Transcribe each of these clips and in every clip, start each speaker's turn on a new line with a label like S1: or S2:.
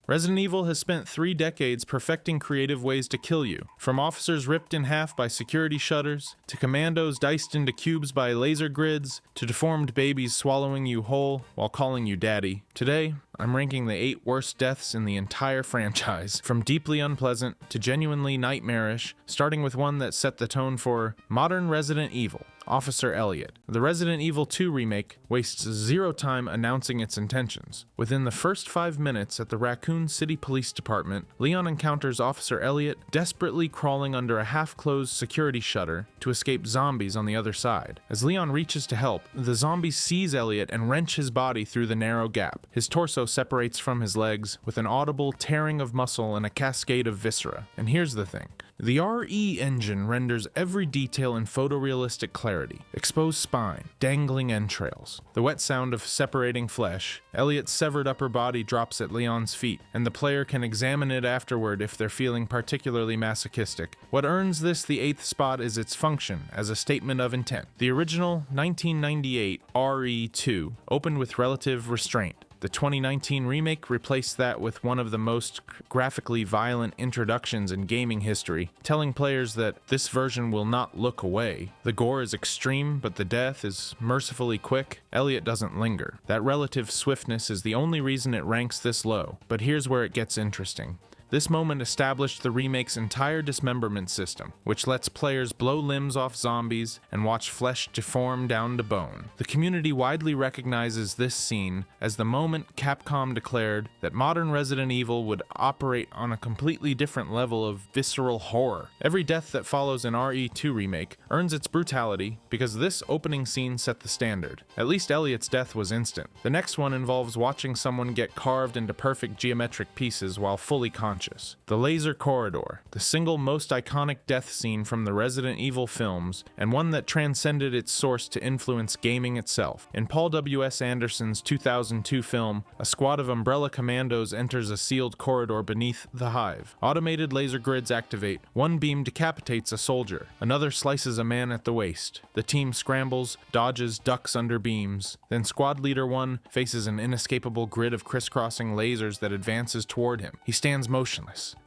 S1: Resident Evil has spent 3 decades perfecting creative ways to kill you, from officers ripped in half by security shutters, to commandos diced into cubes by laser grids, to deformed babies swallowing you whole while calling you daddy. Today, I'm ranking the 8 worst deaths in the entire franchise, from deeply unpleasant to genuinely nightmarish, starting with one that set the tone for modern Resident Evil, Officer Elliot. The Resident Evil 2 remake wastes 0 time announcing its intentions. Within the first 5 minutes at the Raccoon City Police Department, Leon encounters Officer Elliot desperately crawling under a half-closed security shutter to escape zombies on the other side. As Leon reaches to help, the zombies seize Elliot and wrench his body through the narrow gap. His torso separates from his legs with an audible tearing of muscle and a cascade of viscera. And here's the thing. The RE engine renders every detail in photorealistic clarity. Exposed spine, dangling entrails, the wet sound of separating flesh. Elliot's severed upper body drops at Leon's feet, and the player can examine it afterward if they're feeling particularly masochistic. What earns this the 8th spot is its function as a statement of intent. The original 1998 RE2 opened with relative restraint. The 2019 remake replaced that with one of the most graphically violent introductions in gaming history, telling players that this version will not look away. The gore is extreme, but the death is mercifully quick. Elliot doesn't linger. That relative swiftness is the only reason it ranks this low, but here's where it gets interesting. This moment established the remake's entire dismemberment system, which lets players blow limbs off zombies and watch flesh deform down to bone. The community widely recognizes this scene as the moment Capcom declared that modern Resident Evil would operate on a completely different level of visceral horror. Every death that follows an RE2 remake earns its brutality because this opening scene set the standard. At least Elliot's death was instant. The next one involves watching someone get carved into perfect geometric pieces while fully conscious. The laser corridor, the single most iconic death scene from the Resident Evil films, and one that transcended its source to influence gaming itself. In Paul W.S. Anderson's 2002 film, a squad of Umbrella Commandos enters a sealed corridor beneath the Hive. Automated laser grids activate. One beam decapitates a soldier. Another slices a man at the waist. The team scrambles, dodges, ducks under beams. Then Squad Leader 1 faces an inescapable grid of crisscrossing lasers that advances toward him. He stands motionless.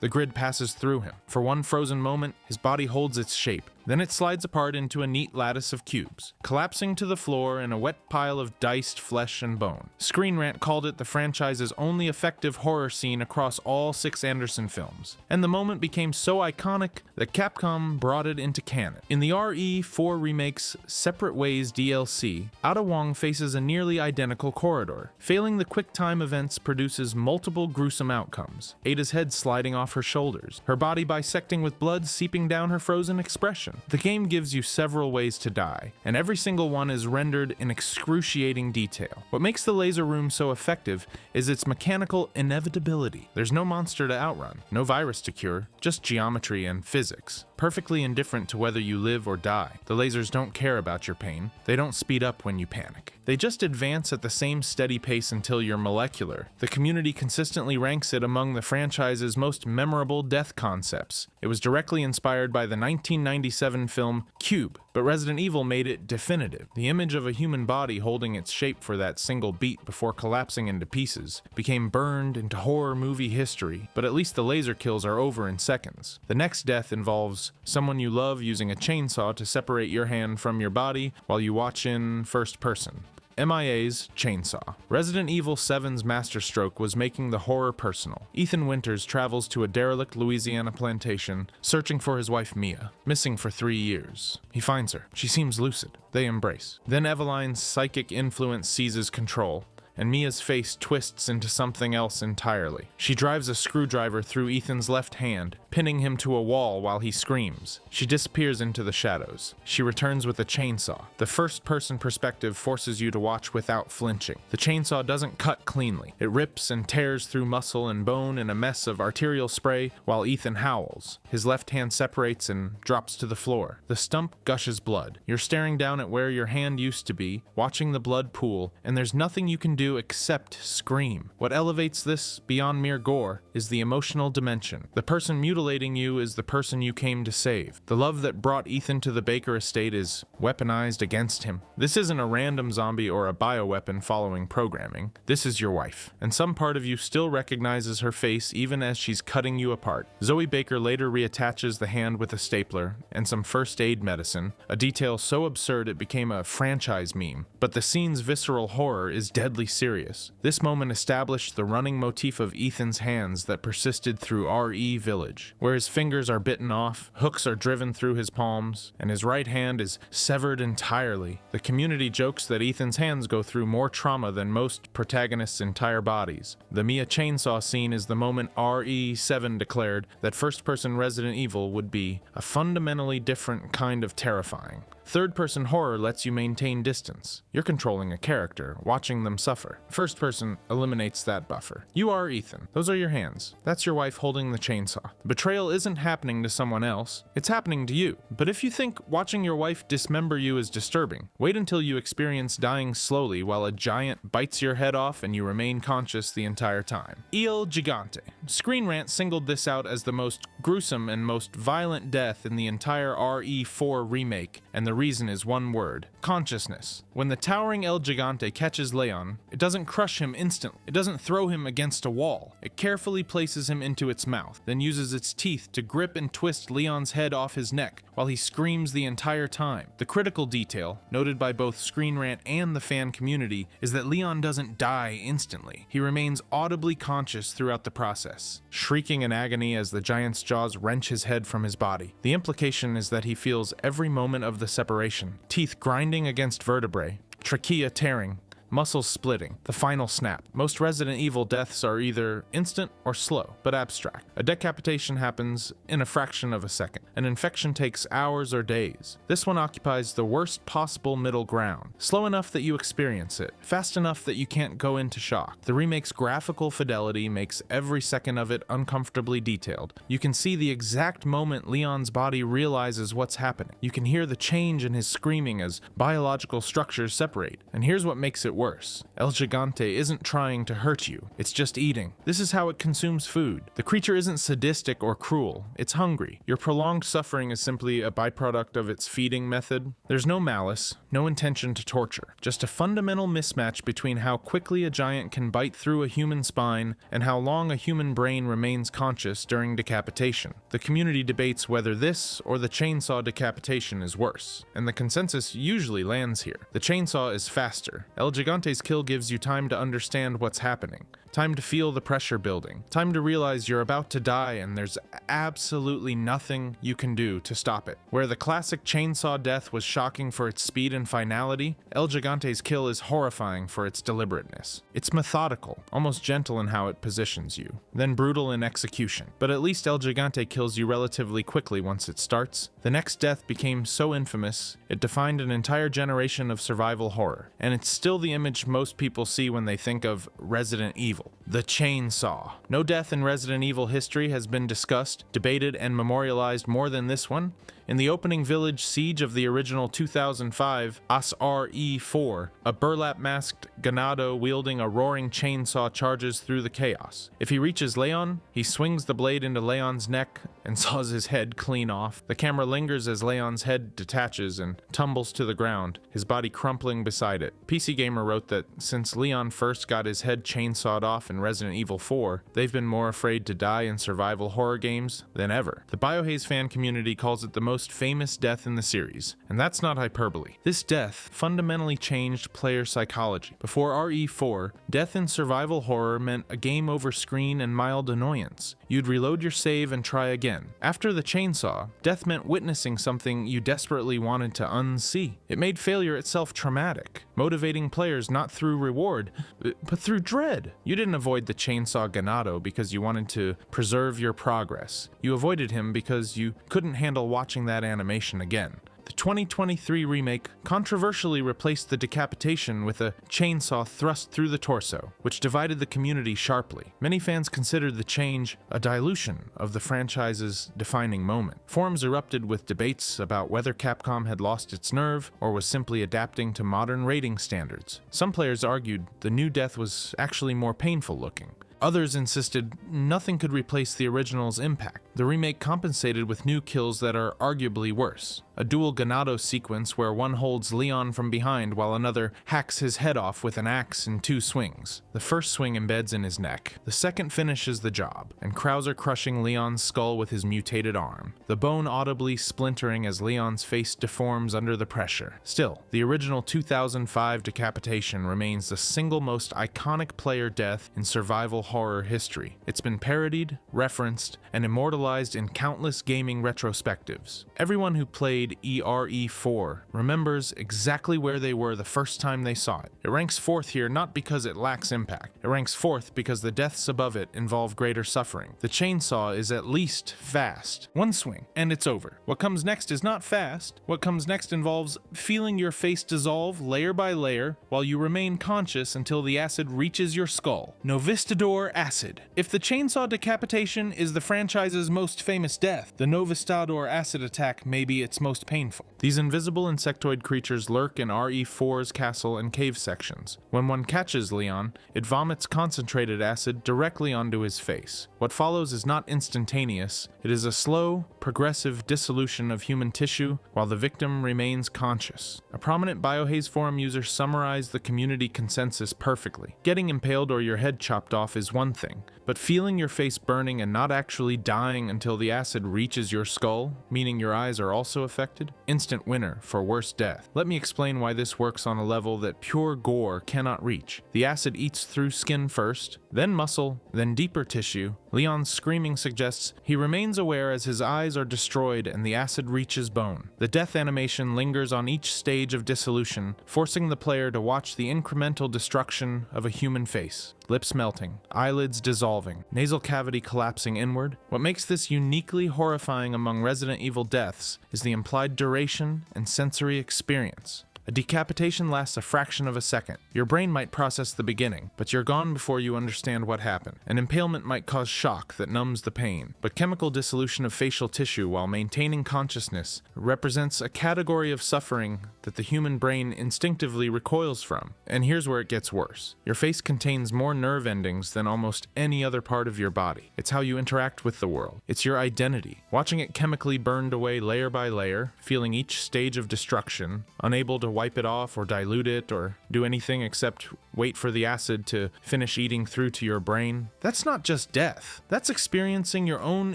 S1: The grid passes through him. For one frozen moment, his body holds its shape. Then it slides apart into a neat lattice of cubes, collapsing to the floor in a wet pile of diced flesh and bone. Screen Rant called it the franchise's only effective horror scene across all 6 Anderson films, and the moment became so iconic that Capcom brought it into canon. In the RE4 remake's Separate Ways DLC, Ada Wong faces a nearly identical corridor. Failing the quick time events produces multiple gruesome outcomes. Ada's head sliding off her shoulders, her body bisecting with blood seeping down her frozen expression. The game gives you several ways to die, and every single one is rendered in excruciating detail. What makes the laser room so effective is its mechanical inevitability. There's no monster to outrun, no virus to cure, just geometry and physics. Perfectly indifferent to whether you live or die. The lasers don't care about your pain. They don't speed up when you panic. They just advance at the same steady pace until you're molecular. The community consistently ranks it among the franchise's most memorable death concepts. It was directly inspired by the 1997 film Cube, but Resident Evil made it definitive. The image of a human body holding its shape for that single beat before collapsing into pieces became burned into horror movie history, but at least the laser kills are over in seconds. The next death involves someone you love using a chainsaw to separate your hand from your body while you watch in first person. MIA's Chainsaw. Resident Evil 7's masterstroke was making the horror personal. Ethan Winters travels to a derelict Louisiana plantation, searching for his wife Mia, missing for 3 years. He finds her. She seems lucid. They embrace. Then Eveline's psychic influence seizes control, and Mia's face twists into something else entirely. She drives a screwdriver through Ethan's left hand, pinning him to a wall while he screams. She disappears into the shadows. She returns with a chainsaw. The first-person perspective forces you to watch without flinching. The chainsaw doesn't cut cleanly. It rips and tears through muscle and bone in a mess of arterial spray while Ethan howls. His left hand separates and drops to the floor. The stump gushes blood. You're staring down at where your hand used to be, watching the blood pool, and there's nothing you can do do except scream. What elevates this beyond mere gore is the emotional dimension. The person mutilating you is the person you came to save. The love that brought Ethan to the Baker estate is weaponized against him. This isn't a random zombie or a bioweapon following programming. This is your wife, and some part of you still recognizes her face even as she's cutting you apart. Zoe Baker later reattaches the hand with a stapler and some first aid medicine, a detail so absurd it became a franchise meme. But the scene's visceral horror is deadly serious. This moment established the running motif of Ethan's hands that persisted through R.E. Village, where his fingers are bitten off, hooks are driven through his palms, and his right hand is severed entirely. The community jokes that Ethan's hands go through more trauma than most protagonists' entire bodies. The Mia chainsaw scene is the moment RE7 declared that first-person Resident Evil would be a fundamentally different kind of terrifying. Third-person horror lets you maintain distance. You're controlling a character, watching them suffer. First-person eliminates that buffer. You are Ethan. Those are your hands. That's your wife holding the chainsaw. The betrayal isn't happening to someone else. It's happening to you. But if you think watching your wife dismember you is disturbing, wait until you experience dying slowly while a giant bites your head off and you remain conscious the entire time. Il Gigante. Screen Rant singled this out as the most gruesome and most violent death in the entire RE4 remake, and the reason is one word: consciousness. When the towering El Gigante catches Leon, it doesn't crush him instantly. It doesn't throw him against a wall. It carefully places him into its mouth, then uses its teeth to grip and twist Leon's head off his neck while he screams the entire time. The critical detail, noted by both Screen Rant and the fan community, is that Leon doesn't die instantly. He remains audibly conscious throughout the process, shrieking in agony as the giant's jaws wrench his head from his body. The implication is that he feels every moment of the separation, teeth grinding against vertebrae, trachea tearing, muscles splitting, the final snap. Most Resident Evil deaths are either instant or slow, but abstract. A decapitation happens in a fraction of a second. An infection takes hours or days. This one occupies the worst possible middle ground. Slow enough that you experience it, fast enough that you can't go into shock. The remake's graphical fidelity makes every second of it uncomfortably detailed. You can see the exact moment Leon's body realizes what's happening. You can hear the change in his screaming as biological structures separate. And here's what makes it worse. El Gigante isn't trying to hurt you, it's just eating. This is how it consumes food. The creature isn't sadistic or cruel, it's hungry. Your prolonged suffering is simply a byproduct of its feeding method. There's no malice, no intention to torture, just a fundamental mismatch between how quickly a giant can bite through a human spine and how long a human brain remains conscious during decapitation. The community debates whether this or the chainsaw decapitation is worse, and the consensus usually lands here. The chainsaw is faster. El Gigante's kill gives you time to understand what's happening, time to feel the pressure building, time to realize you're about to die and there's absolutely nothing you can do to stop it. Where the classic chainsaw death was shocking for its speed and finality, El Gigante's kill is horrifying for its deliberateness. It's methodical, almost gentle in how it positions you, then brutal in execution. But at least El Gigante kills you relatively quickly once it starts. The next death became so infamous, it defined an entire generation of survival horror, and it's still the image most people see when they think of Resident Evil. The chainsaw. No death in Resident Evil history has been discussed, debated, and memorialized more than this one. In the opening village siege of the original 2005 ASRE4, a burlap-masked ganado wielding a roaring chainsaw charges through the chaos. If he reaches Leon, he swings the blade into Leon's neck and saws his head clean off. The camera lingers as Leon's head detaches and tumbles to the ground, his body crumpling beside it. PC Gamer wrote that since Leon first got his head chainsawed off in Resident Evil 4, they've been more afraid to die in survival horror games than ever. The Biohaze fan community calls it the most famous death in the series, and that's not hyperbole. This death fundamentally changed player psychology. Before RE4, death in survival horror meant a game over screen and mild annoyance. You'd reload your save and try again. After the chainsaw, death meant witnessing something you desperately wanted to unsee. It made failure itself traumatic, motivating players not through reward, but through dread. You didn't avoid the chainsaw ganado because you wanted to preserve your progress. You avoided him because you couldn't handle watching that animation again. The 2023 remake controversially replaced the decapitation with a chainsaw thrust through the torso, which divided the community sharply. Many fans considered the change a dilution of the franchise's defining moment. Forums erupted with debates about whether Capcom had lost its nerve or was simply adapting to modern rating standards. Some players argued the new death was actually more painful looking. Others insisted nothing could replace the original's impact. The remake compensated with new kills that are arguably worse. A dual Ganado sequence where one holds Leon from behind while another hacks his head off with an axe in 2 swings. The first swing embeds in his neck. The second finishes the job, and Krauser crushing Leon's skull with his mutated arm, the bone audibly splintering as Leon's face deforms under the pressure. Still, the original 2005 decapitation remains the single most iconic player death in survival horror history. It's been parodied, referenced, and immortalized in countless gaming retrospectives. Everyone who played ERE4 remembers exactly where they were the first time they saw it. It ranks 4th here not because it lacks impact. It ranks 4th because the deaths above it involve greater suffering. The chainsaw is at least fast. One swing, and it's over. What comes next is not fast. What comes next involves feeling your face dissolve layer by layer while you remain conscious until the acid reaches your skull. Novistador acid. If the chainsaw decapitation is the franchise's most famous death, the Novistador acid attack may be its most painful. These invisible insectoid creatures lurk in RE4's castle and cave sections. When one catches Leon, it vomits concentrated acid directly onto his face. What follows is not instantaneous. It is a slow, progressive dissolution of human tissue while the victim remains conscious. A prominent Biohaze forum user summarized the community consensus perfectly. Getting impaled or your head chopped off is one thing, but feeling your face burning and not actually dying until the acid reaches your skull, meaning your eyes are also affected? Instant winner for worst death. Let me explain why this works on a level that pure gore cannot reach. The acid eats through skin first, then muscle, then deeper tissue. Leon's screaming suggests he remains aware as his eyes are destroyed and the acid reaches bone. The death animation lingers on each stage of dissolution, forcing the player to watch the incremental destruction of a human face. Lips melting, eyelids dissolving, nasal cavity collapsing inward. What makes this uniquely horrifying among Resident Evil deaths is the implied duration and sensory experience. A decapitation lasts a fraction of a second. Your brain might process the beginning, but you're gone before you understand what happened. An impalement might cause shock that numbs the pain, but chemical dissolution of facial tissue while maintaining consciousness represents a category of suffering that the human brain instinctively recoils from. And here's where it gets worse. Your face contains more nerve endings than almost any other part of your body. It's how you interact with the world. It's your identity. Watching it chemically burned away layer by layer, feeling each stage of destruction, unable to wipe it off or dilute it or do anything except wait for the acid to finish eating through to your brain. That's not just death. That's experiencing your own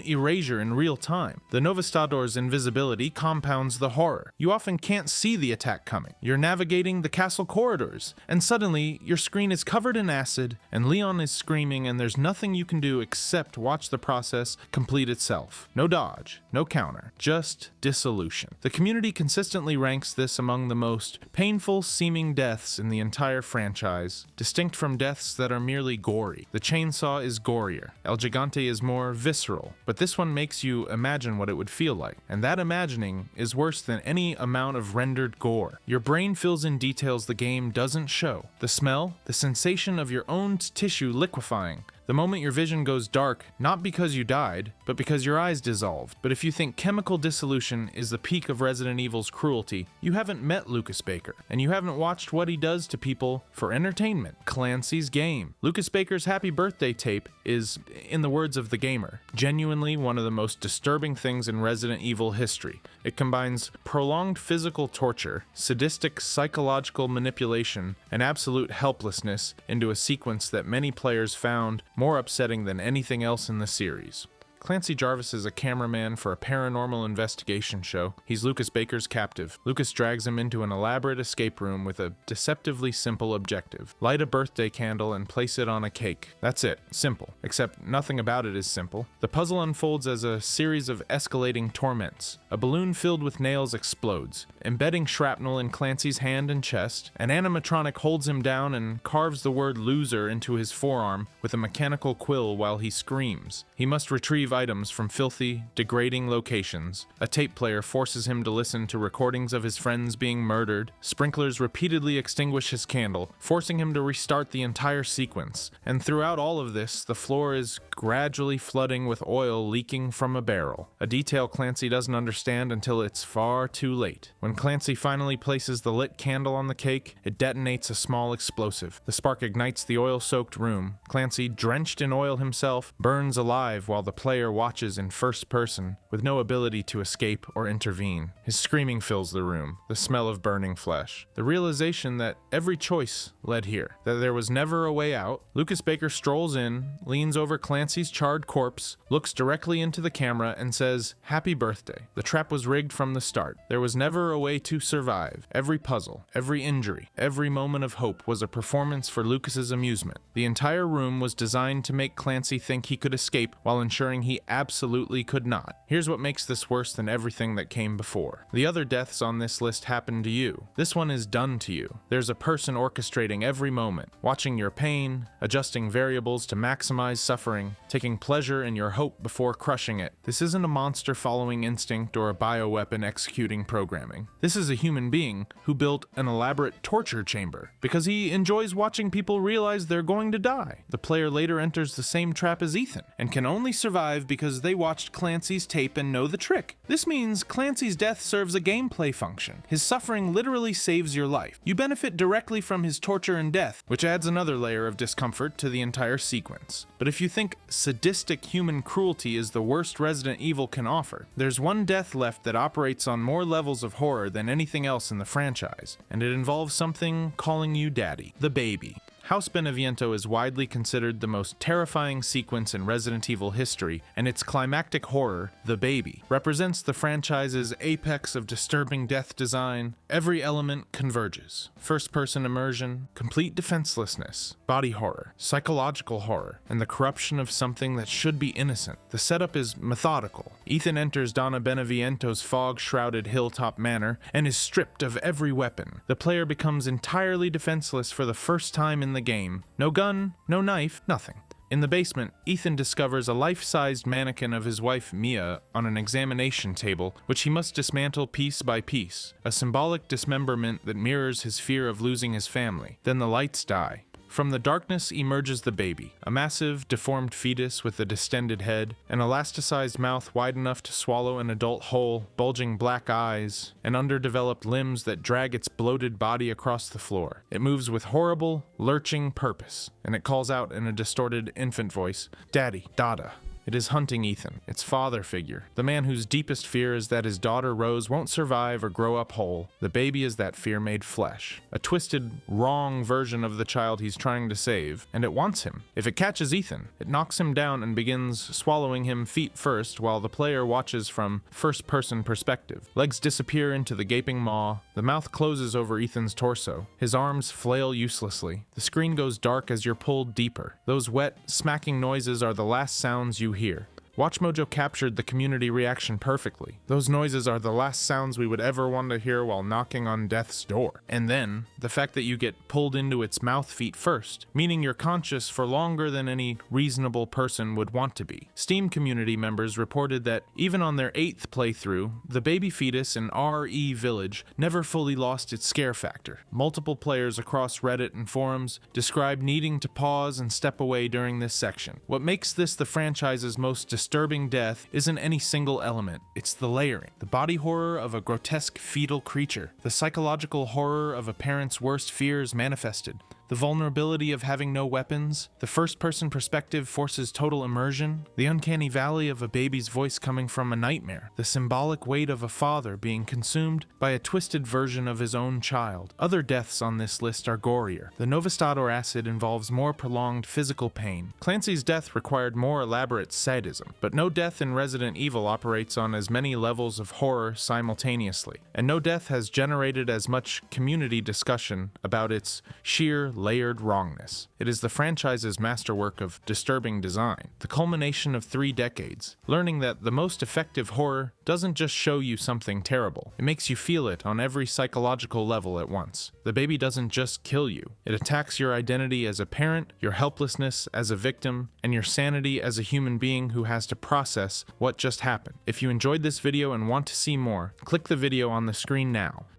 S1: erasure in real time. The Novistador's invisibility compounds the horror. You often can't see the attack coming. You're navigating the castle corridors, and suddenly your screen is covered in acid, and Leon is screaming, and there's nothing you can do except watch the process complete itself. No dodge, no counter, just dissolution. The community consistently ranks this among the most painful seeming deaths in the entire franchise, distinct from deaths that are merely gory. The chainsaw is gorier. El Gigante is more visceral, but this one makes you imagine what it would feel like, and that imagining is worse than any amount of rendered gore. Your brain fills in details the game doesn't show. The smell, the sensation of your own tissue liquefying, the moment your vision goes dark, not because you died, but because your eyes dissolved. But if you think chemical dissolution is the peak of Resident Evil's cruelty, you haven't met Lucas Baker, and you haven't watched what he does to people for entertainment. Clancy's Game. Lucas Baker's Happy Birthday tape is, in the words of the gamer, genuinely one of the most disturbing things in Resident Evil history. It combines prolonged physical torture, sadistic psychological manipulation, and absolute helplessness into a sequence that many players found more upsetting than anything else in the series. Clancy Jarvis is a cameraman for a paranormal investigation show. He's Lucas Baker's captive. Lucas drags him into an elaborate escape room with a deceptively simple objective. Light a birthday candle and place it on a cake. That's it. Simple. Except nothing about it is simple. The puzzle unfolds as a series of escalating torments. A balloon filled with nails explodes, embedding shrapnel in Clancy's hand and chest. An animatronic holds him down and carves the word loser into his forearm with a mechanical quill while he screams. He must retrieve items from filthy, degrading locations. A tape player forces him to listen to recordings of his friends being murdered. Sprinklers repeatedly extinguish his candle, forcing him to restart the entire sequence. And throughout all of this, the floor is gradually flooding with oil leaking from a barrel. A detail Clancy doesn't understand until it's far too late. When Clancy finally places the lit candle on the cake, it detonates a small explosive. The spark ignites the oil-soaked room. Clancy, drenched in oil himself, burns alive while the player watches in first person, with no ability to escape or intervene. His screaming fills the room, the smell of burning flesh. The realization that every choice led here, that there was never a way out. Lucas Baker strolls in, leans over Clancy's charred corpse, looks directly into the camera, and says, "Happy birthday." The trap was rigged from the start. There was never a way to survive. Every puzzle, every injury, every moment of hope was a performance for Lucas's amusement. The entire room was designed to make Clancy think he could escape while ensuring he absolutely could not. Here's what makes this worse than everything that came before. The other deaths on this list happened to you. This one is done to you. There's a person orchestrating every moment, watching your pain, adjusting variables to maximize suffering, taking pleasure in your hope before crushing it. This isn't a monster following instinct or a bioweapon executing programming. This is a human being who built an elaborate torture chamber because he enjoys watching people realize they're going to die. The player later enters the same trap as Ethan and can only survive because they watched Clancy's tape and know the trick. This means Clancy's death serves a gameplay function. His suffering literally saves your life. You benefit directly from his torture and death, which adds another layer of discomfort to the entire sequence. But if you think sadistic human cruelty is the worst Resident Evil can offer, there's one death left that operates on more levels of horror than anything else in the franchise, and it involves something calling you daddy, the baby. House Beneviento is widely considered the most terrifying sequence in Resident Evil history, and its climactic horror, the baby, represents the franchise's apex of disturbing death design. Every element converges. First-person immersion, complete defenselessness, body horror, psychological horror, and the corruption of something that should be innocent. The setup is methodical. Ethan enters Donna Beneviento's fog-shrouded hilltop manor and is stripped of every weapon. The player becomes entirely defenseless for the first time in the game. No gun, no knife, nothing. In the basement, Ethan discovers a life-sized mannequin of his wife Mia on an examination table, which he must dismantle piece by piece, a symbolic dismemberment that mirrors his fear of losing his family. Then the lights die. From the darkness emerges the baby, a massive, deformed fetus with a distended head, an elasticized mouth wide enough to swallow an adult whole, bulging black eyes, and underdeveloped limbs that drag its bloated body across the floor. It moves with horrible, lurching purpose, and it calls out in a distorted infant voice, "Daddy, Dada." It is hunting Ethan, its father figure, the man whose deepest fear is that his daughter Rose won't survive or grow up whole. The baby is that fear made flesh, a twisted, wrong version of the child he's trying to save, and it wants him. If it catches Ethan, it knocks him down and begins swallowing him feet first while the player watches from first-person perspective. Legs disappear into the gaping maw, the mouth closes over Ethan's torso, his arms flail uselessly. The screen goes dark as you're pulled deeper. Those wet, smacking noises are the last sounds you hear. WatchMojo captured the community reaction perfectly. Those noises are the last sounds we would ever want to hear while knocking on death's door. And then, the fact that you get pulled into its mouth feet first, meaning you're conscious for longer than any reasonable person would want to be. Steam community members reported that even on their 8th playthrough, the baby fetus in RE Village never fully lost its scare factor. Multiple players across Reddit and forums describe needing to pause and step away during this section. What makes this the franchise's most disturbing death isn't any single element, it's the layering. The body horror of a grotesque fetal creature, the psychological horror of a parent's worst fears manifested, the vulnerability of having no weapons, the first-person perspective forces total immersion, the uncanny valley of a baby's voice coming from a nightmare, the symbolic weight of a father being consumed by a twisted version of his own child. Other deaths on this list are gorier. The Novastador acid involves more prolonged physical pain. Clancy's death required more elaborate sadism, but no death in Resident Evil operates on as many levels of horror simultaneously, and no death has generated as much community discussion about its sheer layered wrongness. It is the franchise's masterwork of disturbing design, the culmination of 3 decades, learning that the most effective horror doesn't just show you something terrible, it makes you feel it on every psychological level at once. The baby doesn't just kill you, it attacks your identity as a parent, your helplessness as a victim, and your sanity as a human being who has to process what just happened. If you enjoyed this video and want to see more, click the video on the screen now.